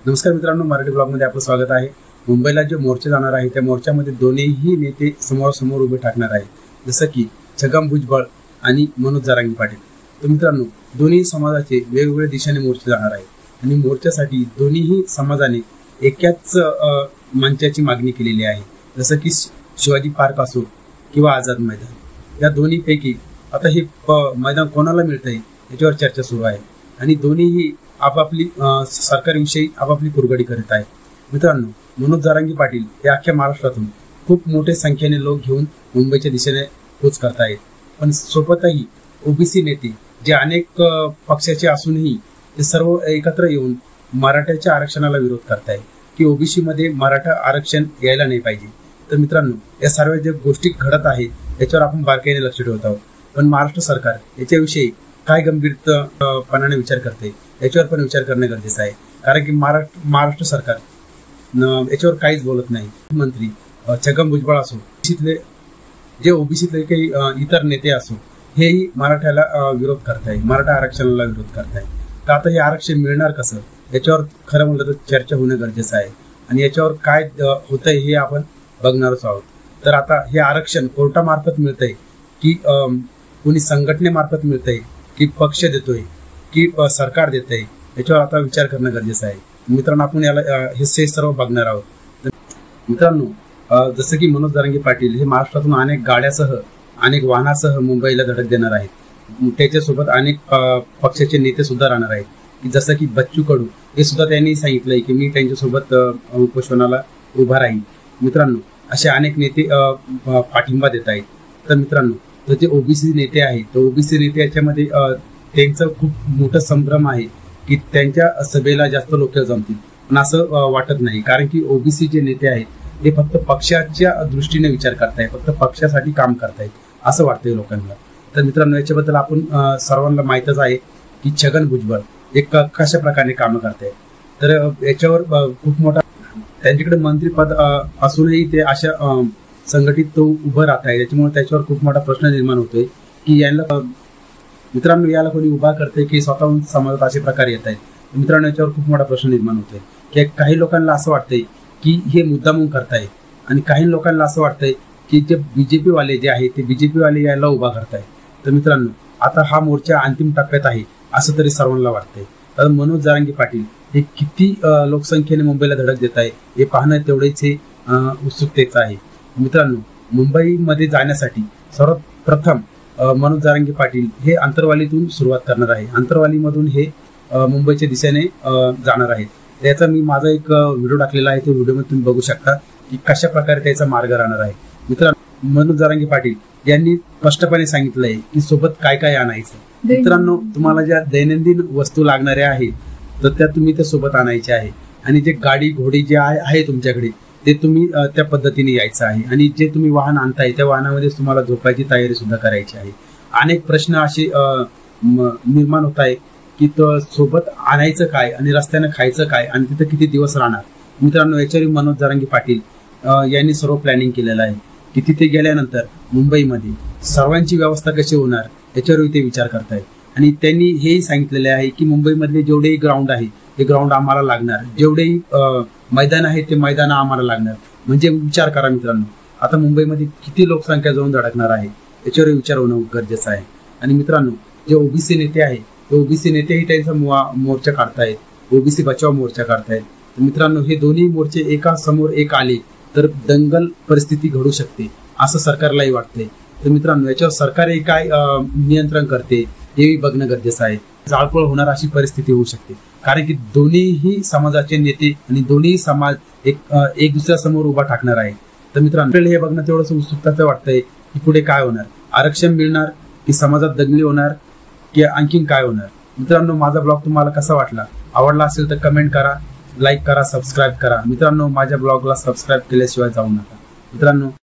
नमस्कार मित्रांनो, मराठी ब्लॉगमध्ये आपलं स्वागत आहे। मुंबईला जो मोर्चा जाणार आहे त्या मोर्चामध्ये दोन्हीही नेते समोरासमोर उभे ठाकणार आहेत, जसं की छगन भुजबळ आणि मनोज जरांगे पाटील। तर मित्रांनो, दोन्ही समाजाचे वेगवेगळ्या दिशेने मोर्चे जाणार आहेत आणि मोर्चासाठी दोन्हीही समाजाने एकाच मंचाची मागणी केलेली आहे, जसं की शिवाजी पार्क असो किंवा आझाद मैदान। या दोन्हीपैकी आता हे मैदान कोणाला मिळतंय याच्यावर चर्चा सुरू आहे आणि दोन्हीही आपापली सरकारविषयी आपापली कुरघोडी करत आहेत। मित्रांनो, मनोज जरांगे पाटील हे अख्ख्या महाराष्ट्रातून खूप मोठ्या संख्येने लोक घेऊन मुंबईच्या दिशेने कूच करतायत, पण सोबतही ओबीसी नेते जे अनेक पक्षाचे असूनही ते सर्व एकत्र येऊन मराठ्याच्या आरक्षणाला विरोध करतायत की ओबीसी मध्ये मराठा आरक्षण यायला नाही पाहिजे। तर मित्रांनो, या सर्व ज्या गोष्टी घडत आहेत याच्यावर आपण बारकाईने लक्ष ठेवत आहोत, पण महाराष्ट्र सरकार याच्याविषयी काय गंभीरपणाने विचार करते याच्यावर पण विचार करणे गरजेचं आहे, कारण की महाराष्ट्र सरकार याच्यावर काहीच बोलत नाही। मंत्री छगन भुजबळ असो, जे ओबीसीतले काही इतर नेते असो, हेही मराठ्याला विरोध करताय, मराठा आरक्षणाला विरोध करताय। तर आता हे आरक्षण मिळणार कसं याच्यावर खरं म्हणलं तर चर्चा होणं गरजेचं आहे आणि याच्यावर काय होतंय हे आपण बघणारच आहोत। तर आता हे आरक्षण कोर्टामार्फत मिळतंय की कोणी संघटनेमार्फत मिळतंय की पक्ष देतोय की सरकार देतंय, याच्यावर आता विचार करणं गरजेचं आहे। मित्रांनो, आपण याला हे सर्व बघणार आहोत। मित्रांनो, जसं की मनोज जरांगे पाटील हे महाराष्ट्रातून अनेक गाड्यासह अनेक वाहनासह मुंबईला धडक देणार आहेत। त्याच्यासोबत अनेक पक्षाचे नेते सुद्धा राहणार आहेत, की जसं की बच्चू कडू हे सुद्धा त्यांनी सांगितलंय की मी त्यांच्यासोबत उपोषणाला उभा राहील। मित्रांनो, असे अनेक नेते पाठिंबा देत आहेत। तर मित्रांनो, तर जे ओबीसी नेते आहेत, तर ओबीसी नेते याच्यामध्ये त्यांचं खूप मोठं संभ्रम आहे की त्यांच्या सभेला जास्त लोक जमतील, पण असं वाटत नाही, कारण की ओबीसी जे नेते आहेत ते फक्त पक्षाच्या दृष्टीने विचार करतायत, फक्त पक्षासाठी काम करतायत असं वाटतंय लोकांना। तर मित्रांनो, याच्याबद्दल आपण सर्वांना माहीतच आहे की छगन भुजबळ एक कशा प्रकारे काम करतायत। तर याच्यावर खूप मोठा त्यांच्याकडे मंत्रीपद असूनही ते अशा संघटित तो उभं राहत आहे, त्याच्यामुळे त्याच्यावर खूप मोठा प्रश्न निर्माण होतोय की यांना मित्रांनो याला कोणी उभा करते की स्वतःहून समाजात असे प्रकार येत आहेत। मित्रांनो, याच्यावर खूप मोठा प्रश्न निर्माण होतोय की काही लोकांना असं वाटतंय की हे मुद्दामून करतायत आणि काही लोकांना असं वाटतंय की जे बीजेपी वाले जे आहेत ते बीजेपी वाले याला उभा करतायत। तर मित्रांनो, आता हा मोर्चा अंतिम टप्प्यात आहे असं तरी सर्वांना वाटतंय। तर मनोज जरांगे पाटील हे किती लोकसंख्येने मुंबईला धडक देत आहे हे पाहणं तेवढेच हे उत्सुकतेचं आहे। मित्रांनो, मुंबईमध्ये जाण्यासाठी सर्वात प्रथम मनोज जरांगे पाटील हे आंतरवालीतून सुरुवात करणार आहे। आंतरवालीमधून हे मुंबईच्या दिशेने जाणार आहेत। त्याचा मी माझा एक व्हिडिओ टाकलेला आहे, तो व्हिडिओमध्ये तुम्ही बघू शकता की कशा प्रकारे त्याचा मार्ग राहणार आहे। मित्रांनो, मनोज जरांगे पाटील यांनी स्पष्टपणे सांगितलंय की सोबत काय काय आणायचं। मित्रांनो, तुम्हाला ज्या दैनंदिन वस्तू लागणाऱ्या आहेत तर त्या तुम्ही त्या सोबत आणायच्या आहे आणि जे गाडी घोडी जे आहे तुमच्याकडे ते तुम्ही त्या पद्धतीने यायचं आहे आणि जे तुम्ही वाहन आणताय त्या वाहनामध्ये तुम्हाला झोपायची तयारी सुद्धा करायची आहे। अनेक प्रश्न असे निर्माण होत आहे की तो सोबत आणायचं काय आणि रस्त्याने खायचं काय आणि तिथे किती दिवस राहणार। मित्रांनो, याच्यावर मनोज जरांगे पाटील यांनी सर्व प्लॅनिंग केलेलं आहे की तिथे गेल्यानंतर मुंबईमध्ये सर्वांची व्यवस्था कशी होणार याच्यावर ते विचार करतायत आणि त्यांनी हेही सांगितलेले आहे की मुंबईमधले जेवढेही ग्राउंड आहे ते ग्राउंड आम्हाला लागणार, जेवढेही मैदान आहे ते मैदान आम्हाला लागणार। म्हणजे विचार करा मित्रांनो, आता मुंबईमध्ये किती लोकसंख्या जाऊन धडकणार आहे याच्यावर विचार होणं गरजेचं आहे। आणि मित्रांनो, जे ओबीसी नेते आहे ते ओबीसी नेतेही त्यांचा मोर्चा काढतायत, ओबीसी बचाव मोर्चा काढतायत। तर मित्रांनो, हे दोन्ही मोर्चे एका समोर एक आले तर दंगल परिस्थिती घडू शकते असं सरकारलाही वाटतंय। तर मित्रांनो, याच्यावर सरकारही काय नियंत्रण करते हे बघणं गरजेचं आहे। जाळपोळ होणार अशी परिस्थिती होऊ शकते, कारण की दोन्हीही समाजाचे नेते आणि दोन्ही समाज एक दुसऱ्यासमोर उभा ठाकणार आहे। तर मित्रांनो, हे बघणं तेवढंच उत्सुकताचं वाटतंय की पुढे काय होणार, आरक्षण मिळणार की समाजात दंगली होणार की आणखीन काय होणार। मित्रांनो, माझा ब्लॉग तुम्हाला कसा वाटला, आवडला असेल तर कमेंट करा, लाईक करा, सबस्क्राईब करा। मित्रांनो, माझ्या ब्लॉगला सबस्क्राईब केल्याशिवाय जाऊ नका। मित्रांनो,